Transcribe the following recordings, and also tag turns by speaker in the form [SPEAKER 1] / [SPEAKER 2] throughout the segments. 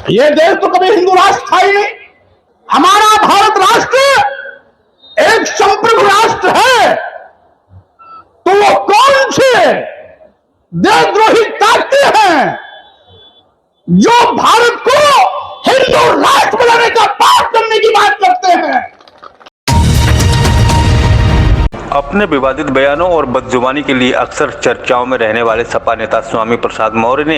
[SPEAKER 1] ये देश तो कभी हिंदू राष्ट्र था ही नहीं। हमारा भारत राष्ट्र एक संप्रभु राष्ट्र है। तो वो कौन से देशद्रोही ताकतें हैं जो भारत को हिंदू राष्ट्र बनाने का पाप करने की बात करते हैं?
[SPEAKER 2] अपने विवादित बयानों और बदजुबानी के लिए अक्सर चर्चाओं में रहने वाले सपा नेता स्वामी प्रसाद मौर्य ने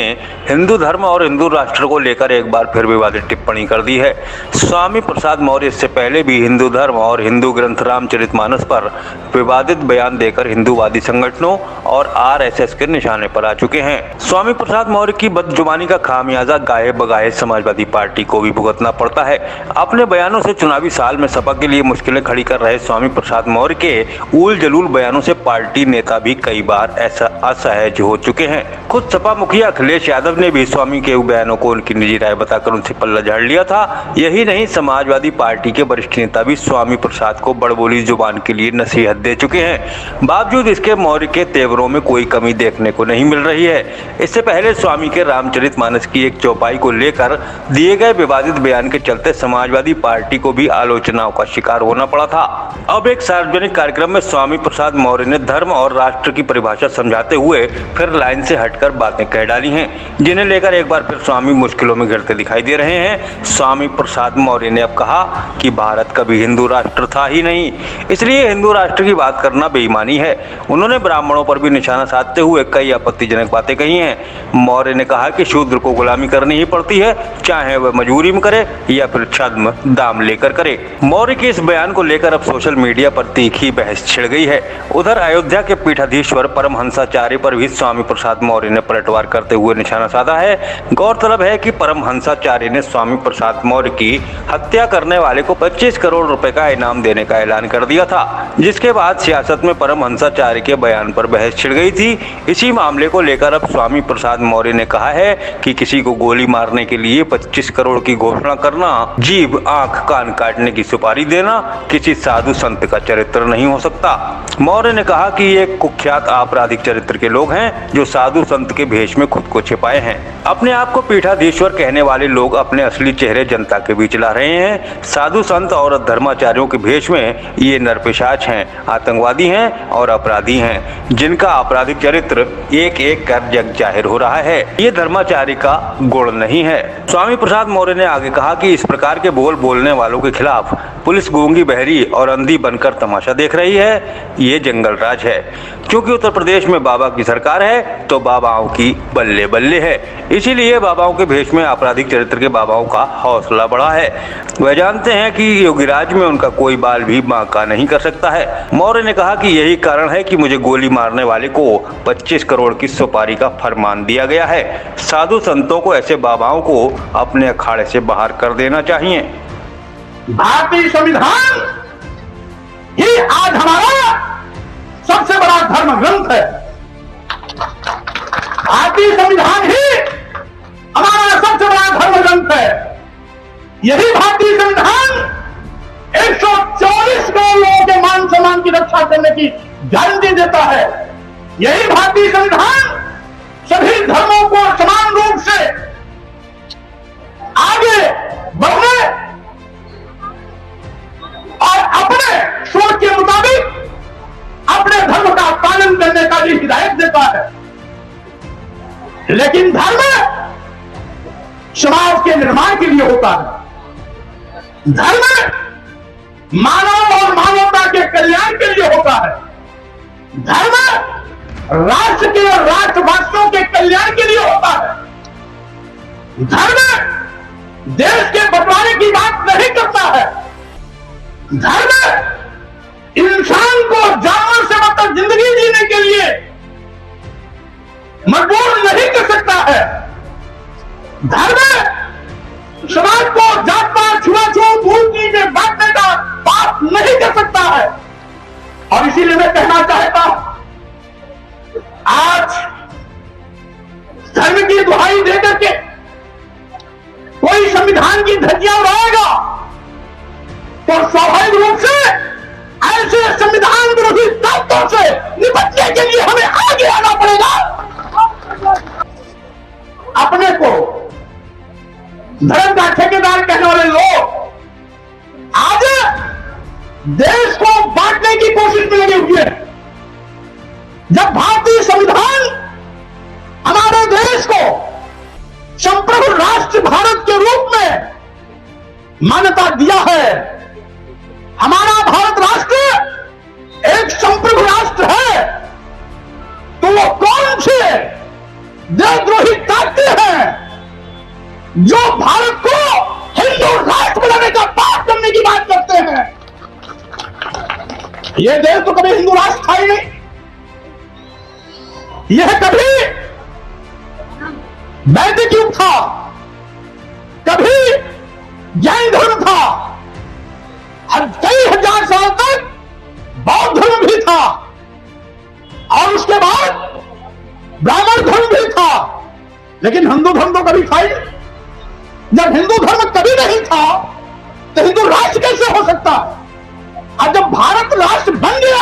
[SPEAKER 2] हिंदू धर्म और हिंदू राष्ट्र को लेकर एक बार फिर विवादित टिप्पणी कर दी है। स्वामी प्रसाद मौर्य इससे पहले भी हिंदू धर्म और हिंदू ग्रंथ रामचरितमानस पर विवादित बयान देकर हिंदूवादी संगठनों और आरएसएस के निशाने पर आ चुके हैं। स्वामी प्रसाद मौर्य की बदजुबानी का खामियाजा गाहे बगाहे समाजवादी पार्टी को भी भुगतना पड़ता है। अपने बयानों से चुनावी साल में सपा के लिए मुश्किलें खड़ी कर रहे स्वामी प्रसाद मौर्य के उल जलूल बयानों से पार्टी नेता भी कई बार ऐसा असहज हो चुके हैं। खुद सपा मुखिया अखिलेश यादव ने भी स्वामी के बयानों को उनकी निजी राय बताकर उनसे पल्ला झाड़ लिया था। यही नहीं, समाजवादी पार्टी के वरिष्ठ नेता भी स्वामी प्रसाद को बड़बोली जुबान के लिए नसीहत दे चुके हैं। बावजूद इसके मौर्य के तेवरों में कोई कमी देखने को नहीं मिल रही है। इससे पहले स्वामी के रामचरितमानस की एक चौपाई को लेकर दिए गए विवादित बयान के चलते समाजवादी पार्टी को भी आलोचनाओं का शिकार होना पड़ा था। अब एक सार्वजनिक कार्यक्रम में स्वामी प्रसाद मौर्य ने धर्म और राष्ट्र की परिभाषा समझाते हुए फिर लाइन से हटकर बातें कह डाली हैं, जिन्हें लेकर एक बार फिर स्वामी मुश्किलों में घिरते दिखाई दे रहे हैं। स्वामी प्रसाद मौर्य ने अब कहा कि भारत कभी हिंदू राष्ट्र था ही नहीं, इसलिए हिंदू राष्ट्र की बात करना बेईमानी है। उन्होंने ब्राह्मणों पर भी निशाना साधते हुए कई आपत्तिजनक बातें कही हैं। मौर्य ने कहा कि शूद्र को गुलामी करनी ही पड़ती है, चाहे वह मजबूरी में करे या फिर छद्म दाम लेकर करे। मौर्य के इस बयान को लेकर अब सोशल मीडिया पर तीखी बहस छिड़ गई है। उधर अयोध्या के पीठाधीश्वर परमहंसाचार्य पर भी स्वामी प्रसाद मौर्य ने पलटवार करते हुए निशाना साधा है। गौरतलब है कि परमहंसाचार्य ने स्वामी प्रसाद मौर्य की हत्या करने वाले को 25 करोड़ रुपए का इनाम देने का ऐलान कर दिया था, जिसके बाद सियासत में परमहंसाचार्य के बयान पर बहस छिड़ गई थी। इसी मामले को लेकर अब स्वामी प्रसाद मौर्य ने कहा है कि किसी को गोली मारने के लिए 25 करोड़ की घोषणा करना, जीभ आंख कान काटने की सुपारी देना किसी साधु संत का चरित्र नहीं हो सकता। मौर्य ने कहा कि ये कुख्यात आपराधिक चरित्र के लोग हैं जो साधु संत के भेष में खुद को छिपाए हैं। अपने आप को पीठाधीश्वर कहने वाले लोग अपने असली चेहरे जनता के बीच ला रहे हैं। साधु संत और धर्माचार्यों के भेष में ये नरपिशाच हैं, आतंकवादी हैं और अपराधी हैं, जिनका आपराधिक चरित्र एक एक कर जग जाहिर हो रहा है। ये धर्माचार्य का गुण नहीं है। स्वामी प्रसाद मौर्य ने आगे कहा कि इस प्रकार के बोल बोलने वालों के खिलाफ पुलिस गूंगी बहरी और अंधी बनकर तमाशा देख रही है। ये जंगल राज है। क्योंकि उत्तर प्रदेश में बाबा की सरकार है तो बाबाओं की बल्ले बल्ले है, इसीलिए बाबाओं के भेष में आपराधिक चरित्र के बाबाओं का हौसला बढ़ा है। वह जानते हैं कि योगीराज में उनका कोई बाल भी बांका नहीं कर सकता है। मौर्य ने कहा कि यही कारण है कि मुझे गोली मारने वाले को 25 करोड़ की सुपारी का फरमान दिया गया है। साधु संतों को ऐसे बाबाओं को अपने अखाड़े से बाहर कर देना चाहिए।
[SPEAKER 1] भारतीय संविधान ही आज हमारा सबसे बड़ा धर्म ग्रंथ है। भारतीय संविधान ही हमारा सबसे बड़ा धर्म ग्रंथ है। यही भारतीय संविधान 124 करोड़ लोगों के मान सम्मान की रक्षा करने की गारंटी देता है। यही भारतीय संविधान सभी धर्मों को समान रूप से आगे बढ़ने और अपने सोच के मुताबिक अपने धर्म का पालन करने का भी हिदायत देता है। लेकिन धर्म समाज के निर्माण के लिए होता है। धर्म मानव और मानवता के कल्याण के लिए होता है। धर्म राष्ट्र के और राष्ट्रवासियों के कल्याण के लिए होता है। धर्म देश के बंटवारे की बात नहीं करता है। धर्म इंसान को जानवर से मतलब जिंदगी जीने के लिए मजबूर नहीं कर सकता है। धर्म समाज को जात पात छुआछूत भूमि में बांटने का पाप नहीं कर सकता है। और इसीलिए मैं कहना चाहता हूं, आज धर्म की दुहाई देकर के कोई संविधान की धज्जियां उड़ाएगा तो स्वाभाविक रूप से ऐसे संविधान विरोधी ताकतों से निपटने के लिए हमें आगे आना पड़ेगा। अपने को धर्म का ठेकेदार कहने वाले लोग आज देश को बांटने की कोशिश में लगे हुए हैं। जब भारतीय संविधान हमारे देश को संप्रभु राष्ट्र भारत के रूप में मान्यता दिया है, हमारा भारत राष्ट्र एक संप्रभु राष्ट्र है, तो वो कौन से देशद्रोही ताकतें हैं जो भारत को हिंदू राष्ट्र बनाने का पाप करने की बात करते हैं? यह देश तो कभी हिंदू राष्ट्र था ही नहीं। यह कभी वैदिक युग था, कभी जैन धर्म था, कई हजार साल तक बौद्ध धर्म भी था, और उसके बाद ब्राह्मण धर्म भी था, लेकिन हिंदू धर्म तो कभी था ही नहीं। जब हिंदू धर्म कभी नहीं था तो हिंदू राष्ट्र कैसे हो सकता? और जब भारत राष्ट्र बन गया